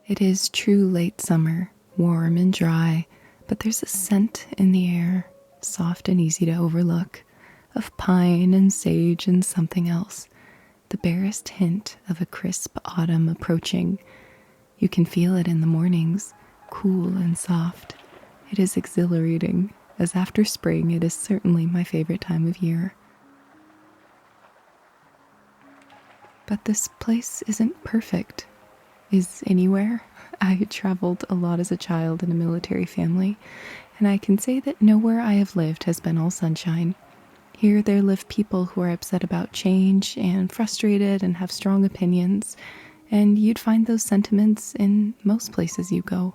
It is true late summer, warm and dry, but there's a scent in the air, soft and easy to overlook, of pine and sage and something else, the barest hint of a crisp autumn approaching. You can feel it in the mornings, cool and soft. It is exhilarating, as after spring it is certainly my favorite time of year. But this place isn't perfect. Is anywhere. I traveled a lot as a child in a military family, and I can say that nowhere I have lived has been all sunshine. Here there live people who are upset about change and frustrated and have strong opinions, and you'd find those sentiments in most places you go.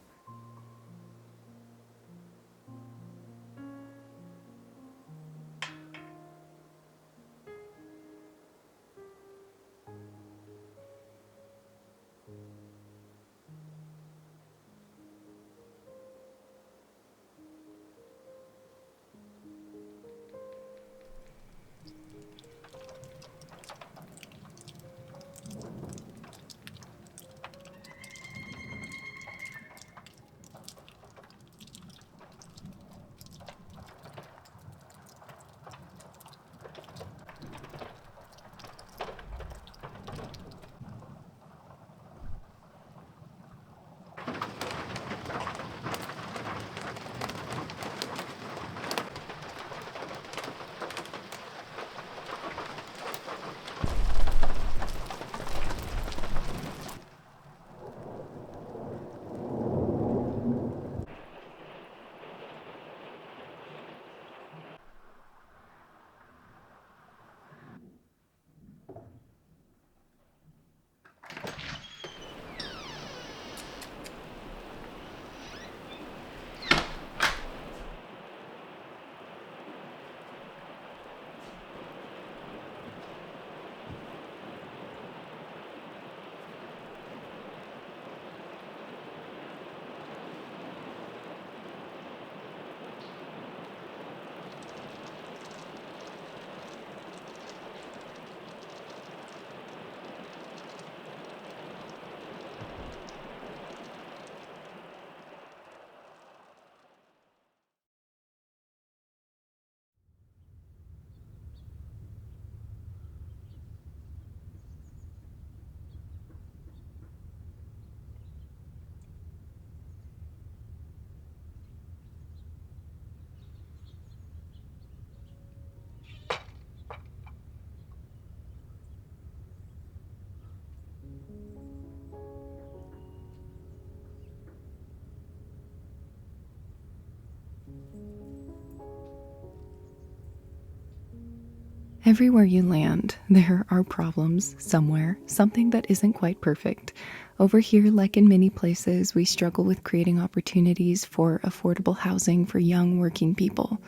Everywhere you land, there are problems somewhere, something that isn't quite perfect. Over here, like in many places, we struggle with creating opportunities for affordable housing for young working people.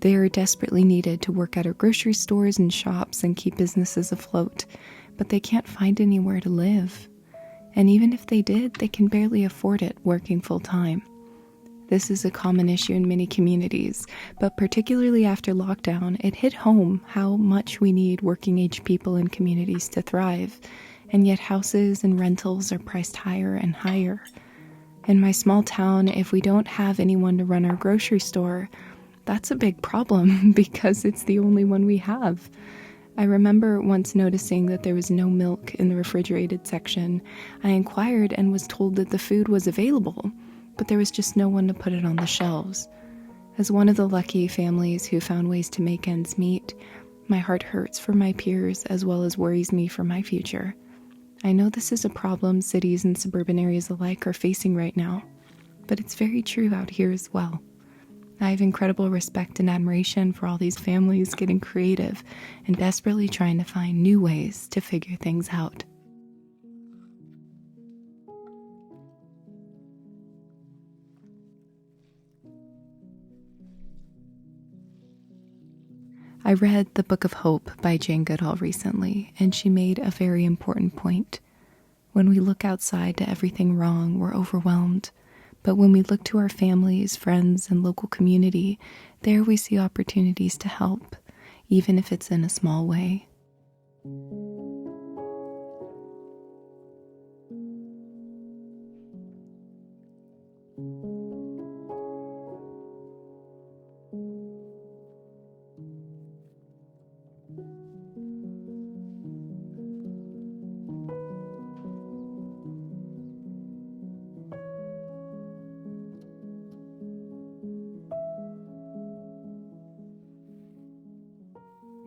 They are desperately needed to work at our grocery stores and shops and keep businesses afloat, but they can't find anywhere to live. And even if they did, they can barely afford it working full time. This is a common issue in many communities, but particularly after lockdown, it hit home how much we need working-age people in communities to thrive, and yet houses and rentals are priced higher and higher. In my small town, if we don't have anyone to run our grocery store, that's a big problem because it's the only one we have. I remember once noticing that there was no milk in the refrigerated section. I inquired and was told that the food was available, but there was just no one to put it on the shelves. As one of the lucky families who found ways to make ends meet, my heart hurts for my peers as well as worries me for my future. I know this is a problem cities and suburban areas alike are facing right now, but it's very true out here as well. I have incredible respect and admiration for all these families getting creative and desperately trying to find new ways to figure things out. I read The Book of Hope by Jane Goodall recently, and she made a very important point. When we look outside to everything wrong, we're overwhelmed. But when we look to our families, friends, and local community, there we see opportunities to help, even if it's in a small way.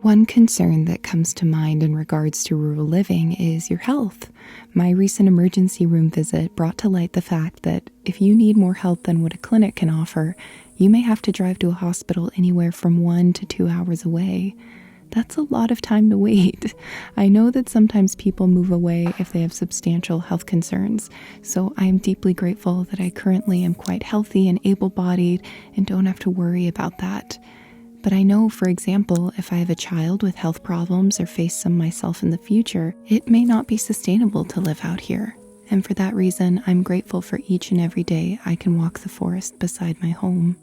One concern that comes to mind in regards to rural living is your health. My recent emergency room visit brought to light the fact that if you need more help than what a clinic can offer, you may have to drive to a hospital anywhere from 1 to 2 hours away. That's a lot of time to wait. I know that sometimes people move away if they have substantial health concerns, so I am deeply grateful that I currently am quite healthy and able-bodied and don't have to worry about that. But I know, for example, if I have a child with health problems or face some myself in the future, it may not be sustainable to live out here. And for that reason, I'm grateful for each and every day I can walk the forest beside my home.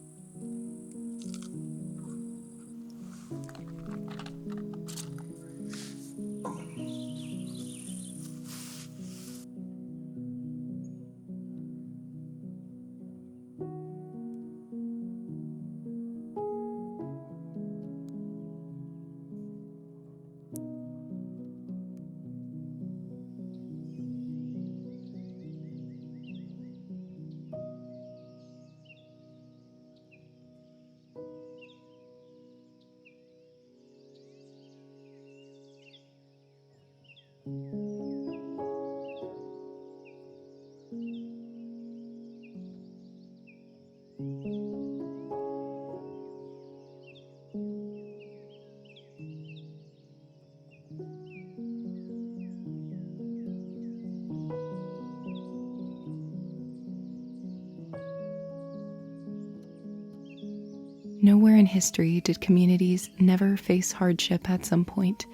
Nowhere in history did communities never face hardship at some point,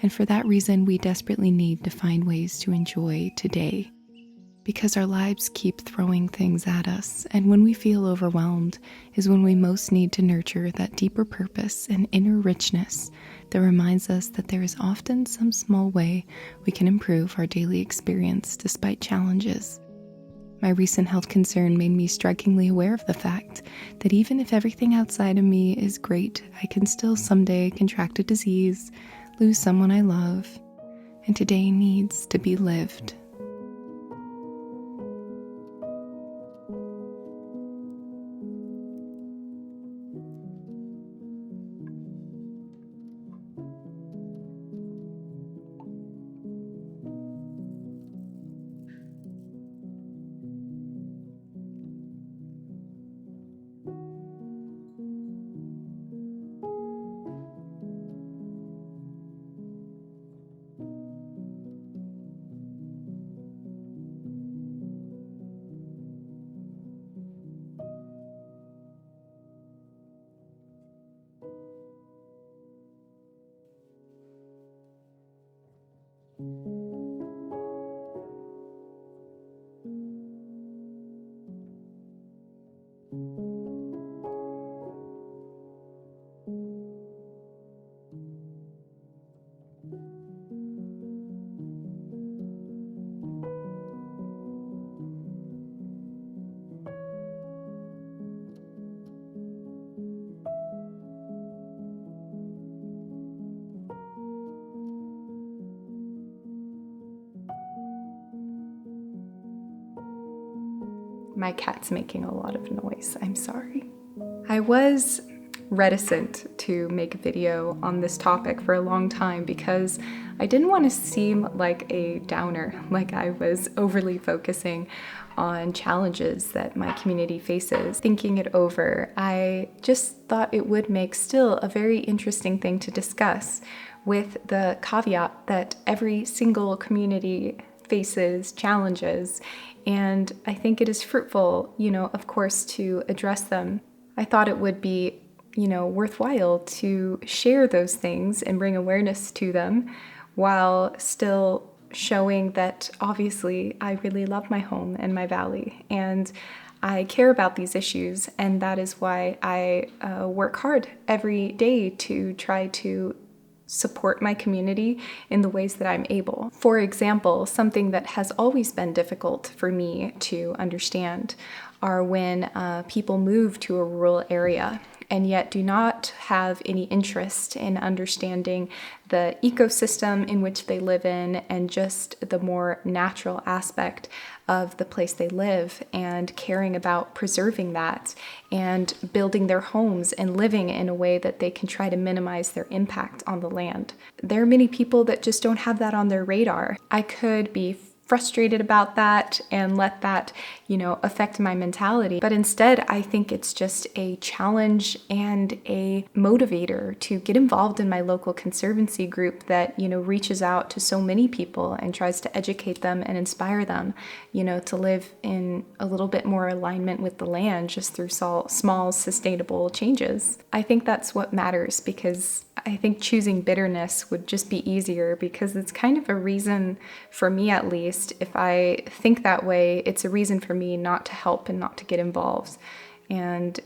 and for that reason we desperately need to find ways to enjoy today. Because our lives keep throwing things at us, and when we feel overwhelmed is when we most need to nurture that deeper purpose and inner richness that reminds us that there is often some small way we can improve our daily experience despite challenges. My recent health concern made me strikingly aware of the fact that even if everything outside of me is great, I can still someday contract a disease, lose someone I love, and today needs to be lived. My cat's making a lot of noise. I'm sorry. I was reticent to make a video on this topic for a long time because I didn't want to seem like a downer, like I was overly focusing on challenges that my community faces. Thinking it over, I just thought it would make still a very interesting thing to discuss, with the caveat that every single community faces challenges, and I think it is fruitful, of course, to address them. I thought it would be, worthwhile to share those things and bring awareness to them while still showing that obviously I really love my home and my valley, and I care about these issues, and that is why I work hard every day to try to support my community in the ways that I'm able. For example, something that has always been difficult for me to understand are when people move to a rural area and yet do not have any interest in understanding the ecosystem in which they live in and just the more natural aspect of the place they live, and caring about preserving that and building their homes and living in a way that they can try to minimize their impact on the land. There are many people that just don't have that on their radar. I could be frustrated about that and let that, affect my mentality. But instead, I think it's just a challenge and a motivator to get involved in my local conservancy group that, reaches out to so many people and tries to educate them and inspire them, to live in a little bit more alignment with the land just through small sustainable changes. I think that's what matters, because I think choosing bitterness would just be easier, because it's kind of a reason, for me at least, if I think that way, it's a reason for me not to help and not to get involved and,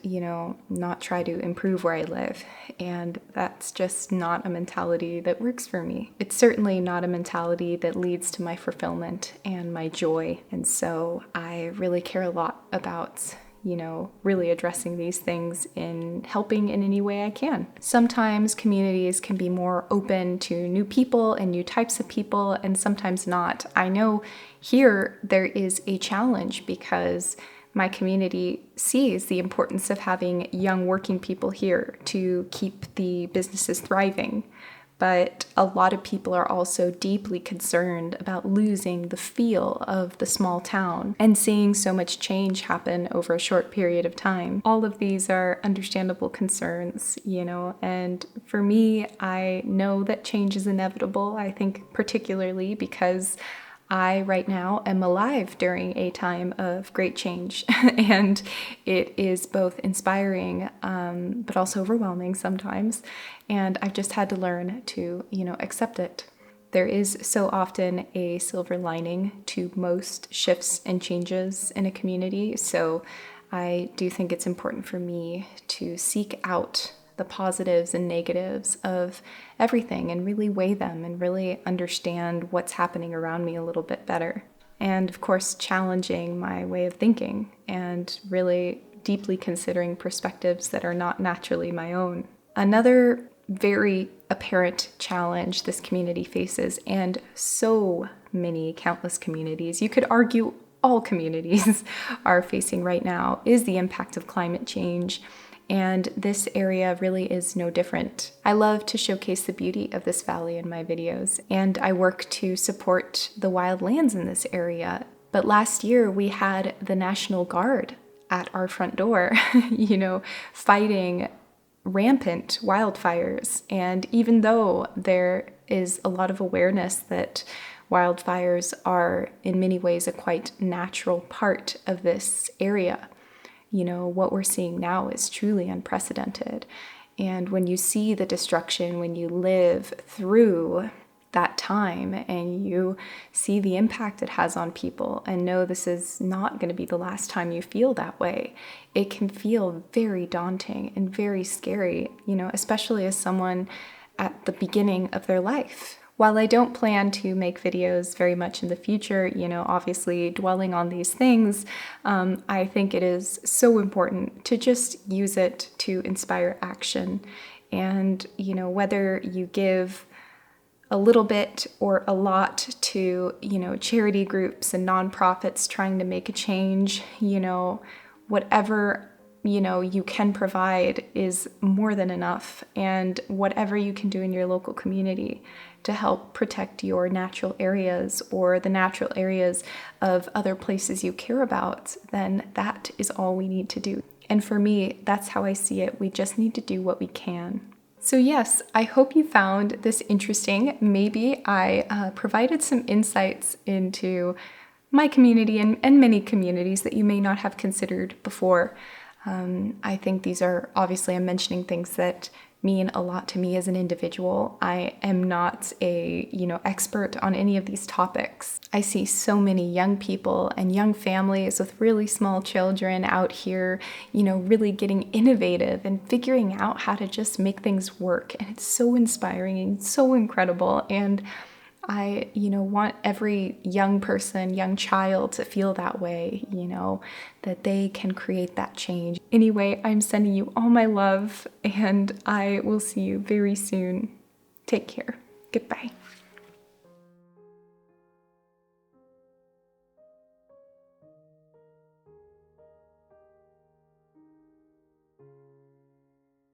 not try to improve where I live. And that's just not a mentality that works for me. It's certainly not a mentality that leads to my fulfillment and my joy. And so I really care a lot about really addressing these things and helping in any way I can. Sometimes communities can be more open to new people and new types of people, and sometimes not. I know here there is a challenge because my community sees the importance of having young working people here to keep the businesses thriving. But a lot of people are also deeply concerned about losing the feel of the small town and seeing so much change happen over a short period of time. All of these are understandable concerns, and for me, I know that change is inevitable. I think particularly because I right now am alive during a time of great change, and it is both inspiring but also overwhelming sometimes, and I've just had to learn to accept it. There is so often a silver lining to most shifts and changes in a community, so I do think it's important for me to seek out the positives and negatives of everything and really weigh them and really understand what's happening around me a little bit better. And of course, challenging my way of thinking and really deeply considering perspectives that are not naturally my own. Another very apparent challenge this community faces, and so many countless communities, you could argue all communities are facing right now, is the impact of climate change. And this area really is no different. I love to showcase the beauty of this valley in my videos, and I work to support the wild lands in this area. But last year we had the National Guard at our front door, fighting rampant wildfires. And even though there is a lot of awareness that wildfires are in many ways a quite natural part of this area, what we're seeing now is truly unprecedented. And when you see the destruction, when you live through that time and you see the impact it has on people and know this is not going to be the last time you feel that way, it can feel very daunting and very scary, especially as someone at the beginning of their life. While I don't plan to make videos very much in the future, obviously dwelling on these things, I think it is so important to just use it to inspire action. And, whether you give a little bit or a lot to, charity groups and nonprofits trying to make a change, whatever you can provide is more than enough. And whatever you can do in your local community to help protect your natural areas or the natural areas of other places you care about, then that is all we need to do. And for me, that's how I see it. We just need to do what we can. So yes, I hope you found this interesting. Maybe I provided some insights into my community and many communities that you may not have considered before. I think these are, obviously, I'm mentioning things that mean a lot to me as an individual. I am not a, expert on any of these topics. I see so many young people and young families with really small children out here, really getting innovative and figuring out how to just make things work. And it's so inspiring and so incredible. And I, want every young person, young child to feel that way, that they can create that change. Anyway, I'm sending you all my love, and I will see you very soon. Take care. Goodbye.